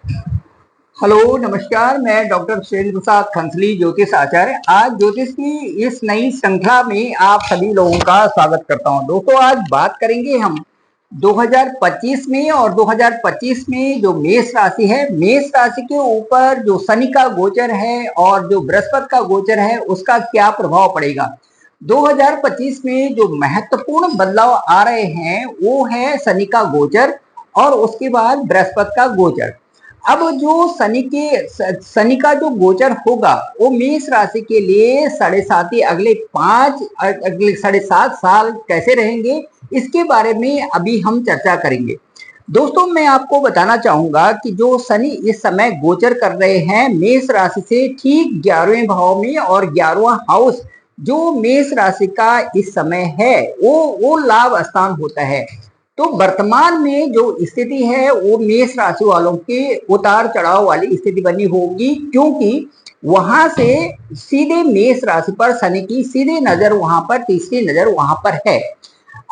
Hello नमस्कार। मैं doctor Surendra Prasad खंसली, ज्योतिष आचार्य। आज ज्योतिष की इस नई श्रृंखला में आप सभी लोगों का स्वागत करता हूं। दोस्तों, आज बात करेंगे हम 2025 में, और 2025 में जो मेष राशि है, मेष राशि के ऊपर जो शनि का गोचर है और जो बृहस्पति का गोचर है, उसका क्या प्रभाव पड़ेगा। 2025 में जो महत्वपूर्ण बदलाव आ रहे हैं वो है शनि का गोचर और उसके बाद बृहस्पति का गोचर। अब जो शनि का जो गोचर होगा वो मेष राशि के लिए अगले 7.5 साल कैसे रहेंगे, इसके बारे में अभी हम चर्चा करेंगे। दोस्तों, मैं आपको बताना चाहूंगा कि जो शनि इस समय गोचर कर रहे हैं मेष राशि से ठीक 11वें भाव में, और 11वां हाउस जो मेष राशि का इस समय है वो लाभ स्थान होता है। तो वर्तमान में जो स्थिति है वो मेष राशि वालों के उतार चढ़ाव वाली स्थिति बनी होगी, क्योंकि वहां से सीधे मेष राशि पर शनि की सीधे नजर वहां पर, तीसरी नजर वहां पर है।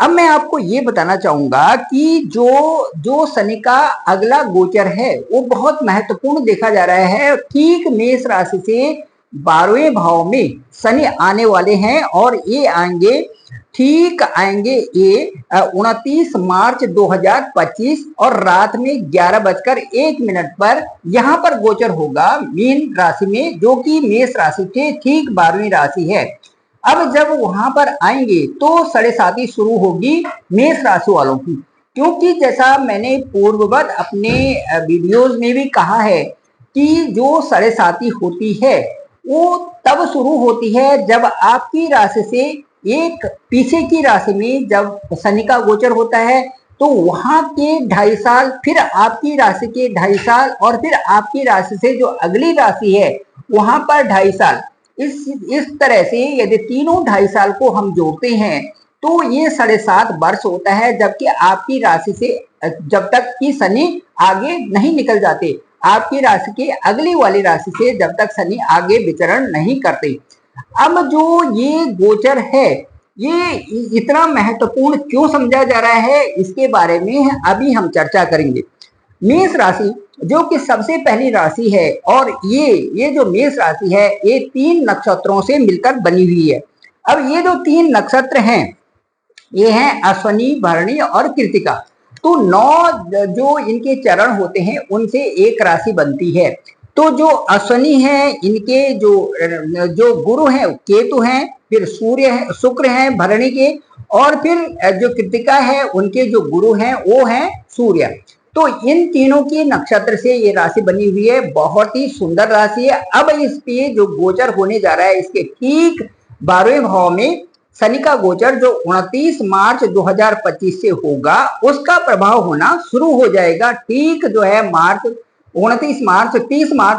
अब मैं आपको ये बताना चाहूंगा कि जो जो शनि का अगला गोचर है वो बहुत महत्वपूर्ण देखा जा रहा है। ठीक मेष राशि से 12वें भाव में शनि आने वाले हैं, और ये आएंगे ये 29 मार्च 2025 और रात में 11:01 पर यहाँ पर गोचर होगा मीन राशि में, जो कि मेष राशि के ठीक 12वीं राशि है। अब जब वहां पर आएंगे तो 7.5 शुरू होगी मेष राशि वालों की, क्योंकि जैसा मैंने पूर्ववत अपने वीडियोज में भी कहा है कि जो 7.5 होती है वो तब शुरू होती है जब आपकी राशि से एक पीछे की राशि में जब शनि का गोचर होता है, तो वहां के 2.5 साल, फिर आपकी राशि के 2.5 साल, और फिर आपकी राशि से जो अगली राशि है वहां पर 2.5 साल। इस तरह से यदि तीनों 2.5 साल को हम जोड़ते हैं तो ये 7.5 वर्ष होता है, जबकि आपकी राशि से जब तक कि शनि आगे नहीं निकल जाते, आपकी राशि के अगली वाली राशि से जब तक शनि आगे विचरण नहीं करते। अब जो ये गोचर है ये इतना महत्वपूर्ण क्यों समझा जा रहा है, इसके बारे में अभी हम चर्चा करेंगे। मेष राशि जो कि सबसे पहली राशि है, और ये जो मेष राशि है ये 3 नक्षत्रों से मिलकर बनी हुई है। अब ये जो 3 नक्षत्र हैं ये हैं अश्विनी, भरणी और कृतिका। तो 9 जो इनके चरण होते हैं उनसे एक राशि बनती है। तो जो अश्विनी है इनके जो गुरु हैं केतु हैं, फिर सूर्य है, शुक्र हैं भरणी के, और फिर जो कृतिका है उनके जो गुरु हैं वो हैं सूर्य। तो इन तीनों की नक्षत्र से ये राशि बनी हुई है, बहुत ही सुंदर राशि है। अब इस पे जो गोचर होने जा रहा है इसके ठीक 12वें भाव में शनि का गोचर जो 29 मार्च 2025 से होगा उसका प्रभाव होना शुरू हो जाएगा, ठीक जो है 30 मार्च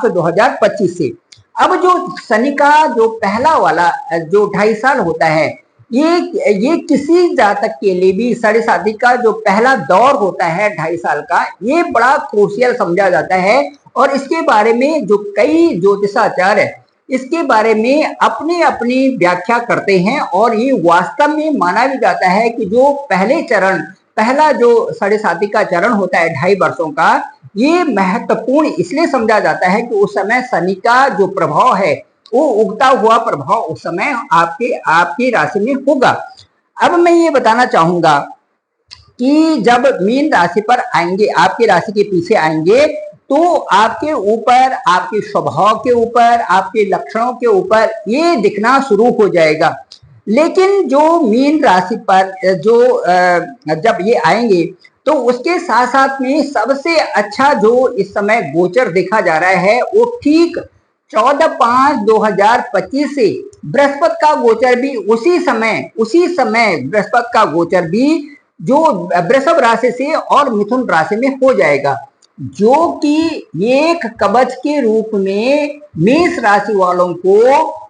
2025 से। अब जो शनि का जो पहला वाला जो 2.5 साल होता है, ये किसी जातक के लिए भी 7.5 का जो पहला दौर होता है 2.5 साल का, ये बड़ा क्रूशियल समझा जाता है। और इसके बारे में जो कई ज्योतिषाचार्य इसके बारे में अपनी अपनी व्याख्या करते हैं, और ये वास्तव में माना भी जाता है कि जो पहला जो 7.5 का चरण होता है 2.5 वर्षों का, ये महत्वपूर्ण इसलिए समझा जाता है कि उस समय शनि का जो प्रभाव है वो उगता हुआ प्रभाव उस समय आपकी राशि में होगा। अब मैं ये बताना चाहूंगा कि जब मीन राशि पर आएंगे, आपकी राशि के पीछे आएंगे, तो आपके ऊपर, आपके स्वभाव के ऊपर, आपके लक्षणों के ऊपर ये दिखना शुरू हो जाएगा। लेकिन जो मीन राशि पर जब ये आएंगे तो उसके साथ साथ में सबसे अच्छा जो इस समय गोचर देखा जा रहा है वो ठीक 14/5/2025 से बृहस्पति का गोचर भी उसी समय बृहस्पति का गोचर भी जो वृषभ राशि से और मिथुन राशि में हो जाएगा, जो कि एक कवच के रूप में मेष राशि वालों को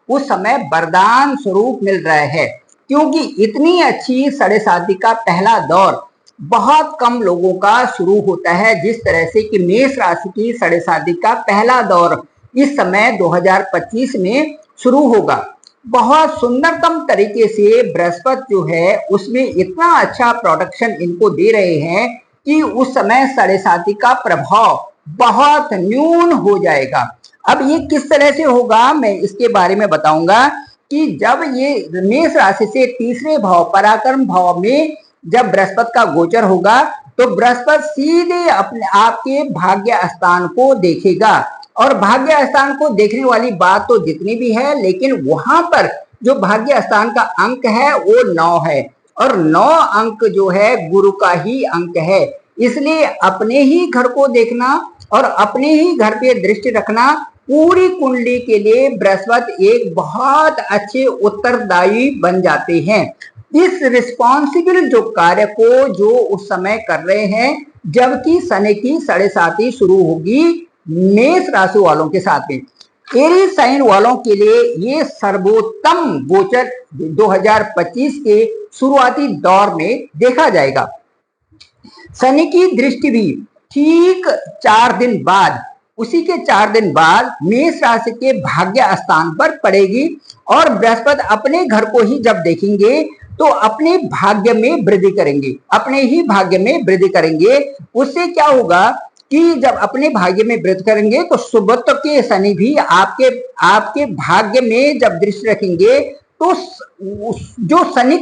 उस समय वरदान स्वरूप मिल रहा है। क्योंकि इतनी अच्छी 7.5 का पहला दौर बहुत कम लोगों का शुरू होता है, जिस तरह से कि मेष राशि की 7.5 का पहला दौर इस समय 2025 में शुरू होगा। बहुत सुंदरतम तरीके से बृहस्पति जो है उसमें इतना अच्छा प्रोडक्शन इनको दे रहे हैं कि उस समय 7.5 का प्रभाव बहुत न्यून हो जाएगा। अब ये किस तरह से होगा मैं इसके बारे में बताऊंगा कि जब ये मेष राशि से तीसरे भाव पराक्रम भाव में जब बृहस्पति का गोचर होगा तो बृहस्पति सीधे अपने आपके भाग्य स्थान को देखेगा। और भाग्य स्थान को देखने वाली बात तो जितनी भी है, लेकिन वहां पर जो भाग्य स्थान का अंक है वो 9 है और 9 अंक जो है गुरु का ही अंक है। इसलिए अपने ही घर को देखना और अपने ही घर पे दृष्टि रखना पूरी कुंडली के लिए बृहस्पति एक बहुत अच्छे उत्तरदायी बन जाते हैं। इस रिस्पॉन्सिबल जो कार्य को जो उस समय कर रहे हैं, जबकि शनि की 7.5 शुरू होगी मेष राशि वालों के साथ में। एरी साइन वालों के लिए ये सर्वोत्तम गोचर 2025 के शुरुआती दौर में देखा जाएगा। शनि की दृष्टि भी ठीक 4 दिन बाद, उसी के 4 दिन बाद मेष राशि के भाग्य स्थान पर पड़ेगी और बृहस्पति अपने घर को ही जब देखेंगे तो अपने भाग्य में वृद्धि करेंगे, अपने ही भाग्य में वृद्धि करेंगे। उससे क्या होगा कि जब अपने भाग्य में वृद्धि करेंगे तो सुबह के शनि भी आपके भाग्य में जब दृष्टि रखेंगे तो जो शनि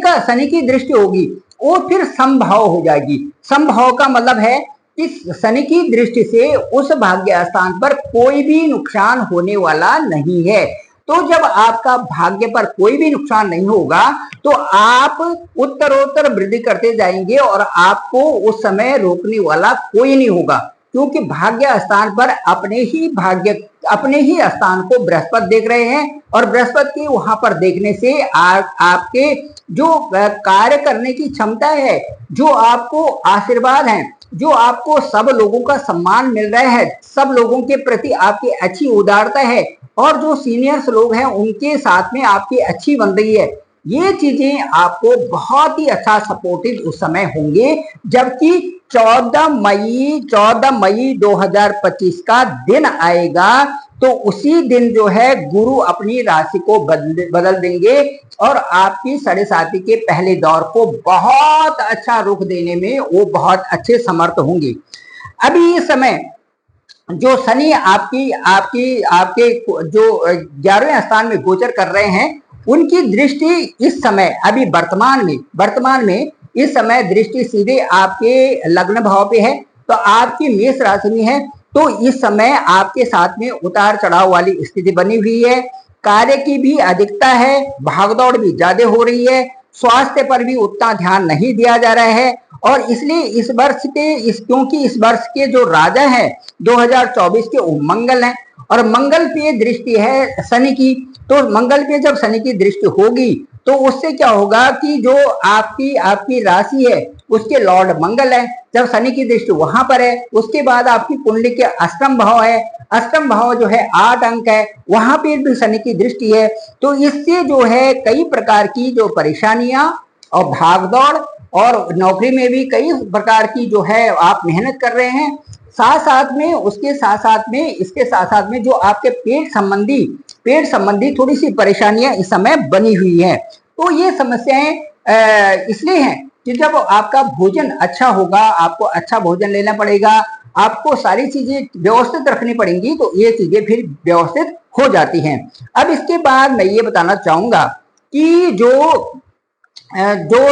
की दृष्टि होगी वो फिर समभाव हो जाएगी। समभाव का मतलब है कि शनि की दृष्टि से उस भाग्य स्थान पर कोई भी नुकसान होने वाला नहीं है। तो जब आपका भाग्य पर कोई भी नुकसान नहीं होगा तो आप उत्तरोत्तर वृद्धि करते जाएंगे और आपको उस समय रोकने वाला कोई नहीं होगा, क्योंकि भाग्य स्थान पर अपने ही स्थान को बृहस्पति देख रहे हैं और बृहस्पति के वहां पर देखने से आपके जो कार्य करने की क्षमता है, जो आपको आशीर्वाद है, जो आपको सब लोगों का सम्मान मिल रहा है, सब लोगों के प्रति आपकी अच्छी उदारता है और जो सीनियर्स लोग हैं उनके साथ में आपकी अच्छी बन रही है, ये चीजें आपको बहुत ही अच्छा सपोर्टिव उस समय होंगे। जबकि 14 मई 2025 का दिन आएगा तो उसी दिन जो है गुरु अपनी राशि को बदल देंगे और आपकी 7.5 के पहले दौर को बहुत अच्छा रुख देने में वो बहुत अच्छे समर्थ होंगे। अभी इस समय जो शनि आपके जो 11वें स्थान में गोचर कर रहे हैं, उनकी दृष्टि इस समय अभी वर्तमान में इस समय दृष्टि सीधे आपके लग्न भाव पे है, तो आपकी मेष राशि में है। तो इस समय आपके साथ में उतार चढ़ाव वाली स्थिति बनी हुई है, कार्य की भी अधिकता है, भागदौड़ भी ज्यादा हो रही है, स्वास्थ्य पर भी उतना ध्यान नहीं दिया जा रहा है। और इसलिए क्योंकि इस वर्ष के जो राजा हैं 2024 के वो मंगल हैं और मंगल पे दृष्टि है शनि की, तो मंगल पे जब शनि की दृष्टि होगी तो उससे क्या होगा कि जो आपकी राशि है उसके लॉर्ड मंगल है, जब शनि की दृष्टि वहां पर है उसके बाद आपकी कुंडली के अष्टम भाव है, अष्टम भाव जो है 8 अंक है, वहां पे भी शनि की दृष्टि है। तो इससे जो है कई प्रकार की जो परेशानियां और भागदौड़ और नौकरी में भी कई प्रकार की जो है आप मेहनत कर रहे हैं, इसके साथ साथ में जो आपके पेट संबंधी थोड़ी सी परेशानियां इस समय बनी हुई हैं। तो ये समस्याएं इसलिए हैं कि जब आपका भोजन अच्छा होगा, आपको अच्छा भोजन लेना पड़ेगा, आपको सारी चीजें व्यवस्थित रखनी पड़ेंगी, तो ये चीजें फिर व्यवस्थित हो जाती हैं। अब इसके बाद मैं ये बताना चाहूंगा कि जो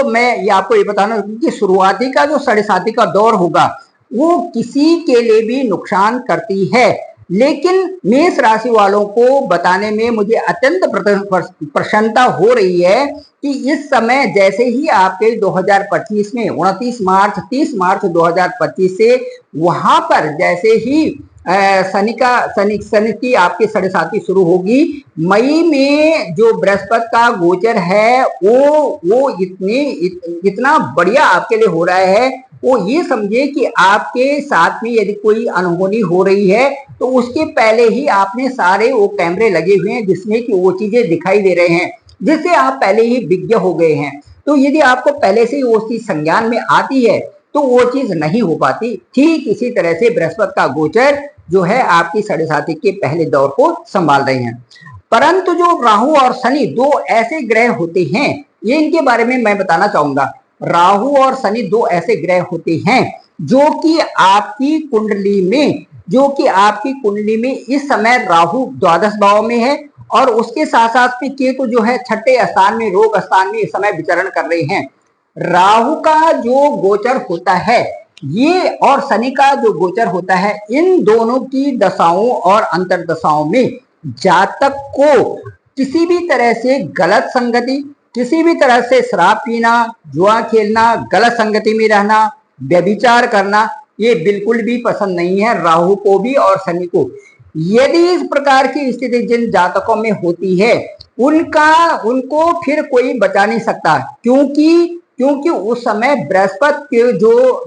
मैं ये आपको ये बताना कि शुरुआती का जो 7.5 का दौर होगा वो किसी के लिए भी नुकसान करती है, लेकिन मेष राशि वालों को बताने में मुझे अत्यंत प्रसन्नता हो रही है कि इस समय जैसे ही आपके 2025 में 30 मार्च 2025 से वहां पर जैसे ही शनि की आपकी 7.5 शुरू होगी, मई में जो बृहस्पति का गोचर है वो इतना बढ़िया आपके लिए हो रहा है। वो ये समझे कि आपके साथ में यदि कोई अनहोनी हो रही है तो उसके पहले ही आपने सारे वो कैमरे लगे हुए हैं जिसमें कि वो चीजें दिखाई दे रहे हैं, जिससे आप पहले ही विज्ञ हो गए हैं। तो यदि आपको पहले से ही वो चीज संज्ञान में आती है तो वो चीज नहीं हो पाती। ठीक इसी तरह से बृहस्पति का गोचर जो है आपकी 7.5 के पहले दौर को संभाल रहे हैं। परंतु जो राहु और शनि 2 ऐसे ग्रह होते हैं, ये इनके बारे में मैं बताना चाहूंगा। राहु और शनि 2 ऐसे ग्रह होते हैं जो कि आपकी कुंडली में जो कि आपकी कुंडली में इस समय राहु द्वादश भाव में है और उसके साथ साथ में केतु जो है छठे स्थान में, रोग स्थान में इस समय विचरण कर रहे हैं। राहु का जो गोचर होता है ये और शनि का जो गोचर होता है, इन दोनों की दशाओं और अंतर्दशाओं में जातक को किसी भी तरह से गलत संगति, किसी भी तरह से शराब पीना, जुआ खेलना, गलत संगति में रहना, व्यभिचार करना, ये बिल्कुल भी पसंद नहीं है राहु को भी और शनि को। यदि इस प्रकार की स्थिति जिन जातकों में होती है उनको फिर कोई बचा नहीं सकता, क्योंकि उस समय बृहस्पति के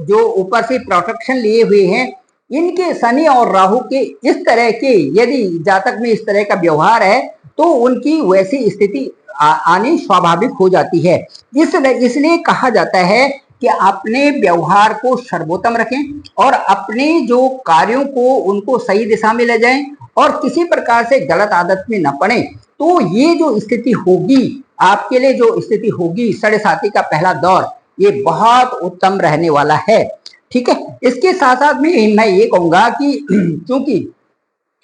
जो ऊपर से प्रोटेक्शन लिए हुए हैं, इनके शनि और राहु के इस तरह के यदि जातक में इस तरह का व्यवहार है तो उनकी वैसी स्थिति आनी स्वाभाविक हो जाती है। इसलिए कहा जाता है कि अपने व्यवहार को सर्वोत्तम रखें और अपने जो कार्यों को उनको सही दिशा में ले जाएं और किसी प्रकार से गलत आदत में न पड़े। तो ये जो स्थिति होगी आपके लिए, जो स्थिति होगी साढ़े साथी का पहला दौर, ये बहुत उत्तम रहने वाला है। ठीक है, इसके साथ साथ में मैं ये कहूंगा कि क्योंकि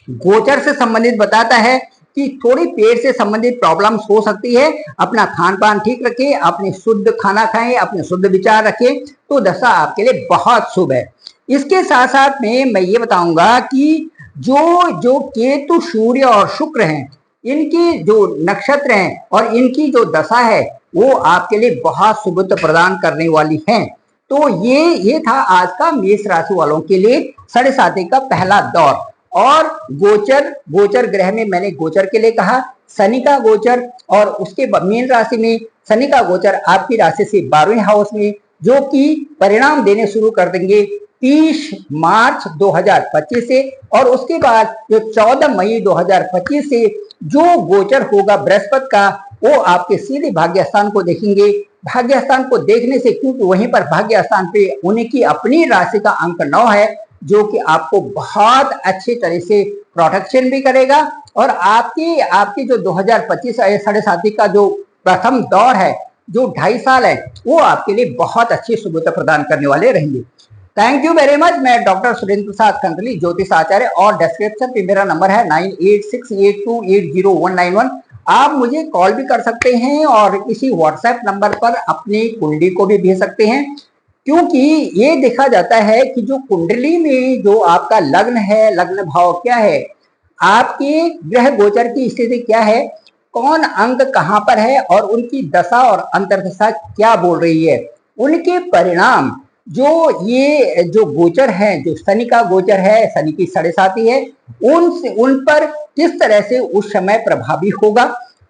गोचर से संबंधित बताता है कि थोड़ी पेट से संबंधित प्रॉब्लम्स हो सकती है, अपना खान पान ठीक रखें, अपने शुद्ध खाना खाएं, अपने शुद्ध विचार रखें, तो दशा आपके लिए बहुत शुभ है। इसके साथ साथ में मैं ये बताऊंगा कि जो केतु, सूर्य और शुक्र हैं, इनकी जो नक्षत्र हैं और इनकी जो दशा है वो आपके लिए बहुत शुभत्व प्रदान करने वाली है। तो ये था आज का मेष राशि वालों के लिए साढ़े साथी का पहला दौर। और गोचर ग्रह में मैंने गोचर के लिए कहा शनि का गोचर, और उसके मीन राशि में शनि का गोचर आपकी राशि से 12वें हाउस में, जो कि परिणाम देने शुरू कर देंगे 30 मार्च 2025 से, और उसके बाद जो 14 मई 2025 से जो गोचर होगा बृहस्पति का, वो आपके सीधे भाग्य स्थान को देखेंगे। भाग्य स्थान को देखने से, क्योंकि वहीं पर भाग्य स्थान पे उनकी अपनी राशि का अंक 9 है, जो कि आपको बहुत अच्छे तरह से प्रोटेक्शन भी करेगा और आपकी जो 2025 साढ़े साथी का जो प्रथम दौर है, जो 2.5 साल है, वो आपके लिए बहुत अच्छी सुविधा प्रदान करने वाले रहेंगे। Thank you very much. मैं डॉक्टर सुरेंद्र प्रसाद खंतली, ज्योतिष आचार्य, और डिस्क्रिप्शन पे मेरा नंबर है 9868280191। आप मुझे कॉल भी कर सकते हैं और इसी व्हाट्सएप नंबर पर अपनी कुंडली को भी भेज सकते हैं, क्योंकि ये देखा जाता है कि जो कुंडली में जो आपका लग्न है, लग्न भाव क्या है, आपके ग्रह गोचर की स्थिति क्या है, कौन अंक कहाँ पर है और उनकी दशा और अंतर्दशा क्या बोल रही है, उनके परिणाम जो गोचर है, जो शनि का गोचर है, शनि की साढ़े साथी है, उन पर किस तरह से उस समय प्रभावी होगा,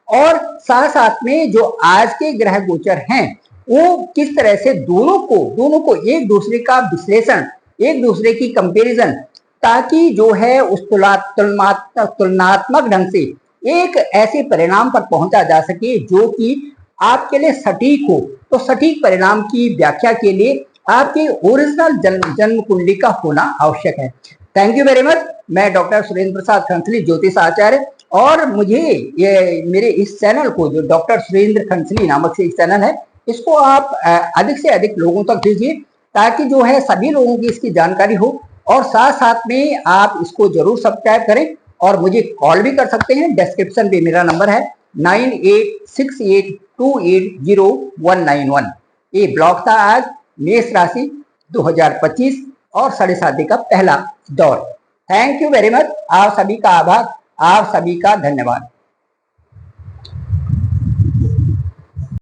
और साथ साथ में जो आज के ग्रह गोचर हैं वो किस तरह से दोनों को एक दूसरे का विश्लेषण, एक दूसरे की कंपैरिजन, ताकि जो है उस तुलनात्मक ढंग से एक ऐसे परिणाम पर पहुंचा जा सके जो कि आपके लिए सटीक हो। तो सटीक परिणाम की व्याख्या के लिए आपके ओरिजिनल जन्म कुंडली का होना आवश्यक है। Thank you very much. मैं डॉक्टर सुरेंद्र प्रसाद खंसली, ज्योतिष आचार्य, और मुझे ये मेरे इस चैनल को, जो डॉक्टर सुरेंद्र खंसली नामक से इस चैनल है, इसको आप अधिक से अधिक लोगों तक भेजिए, ताकि जो है सभी लोगों की इसकी जानकारी हो, और साथ साथ में आप इसको जरूर सब्सक्राइब करें और मुझे कॉल भी कर सकते हैं। डिस्क्रिप्शन पे मेरा नंबर है 9868280191। ये ब्लॉग था आज मेष राशि 2025 और साढ़े साथी का पहला दौर। Thank you very much. आप सभी का आभार, आप सभी का धन्यवाद।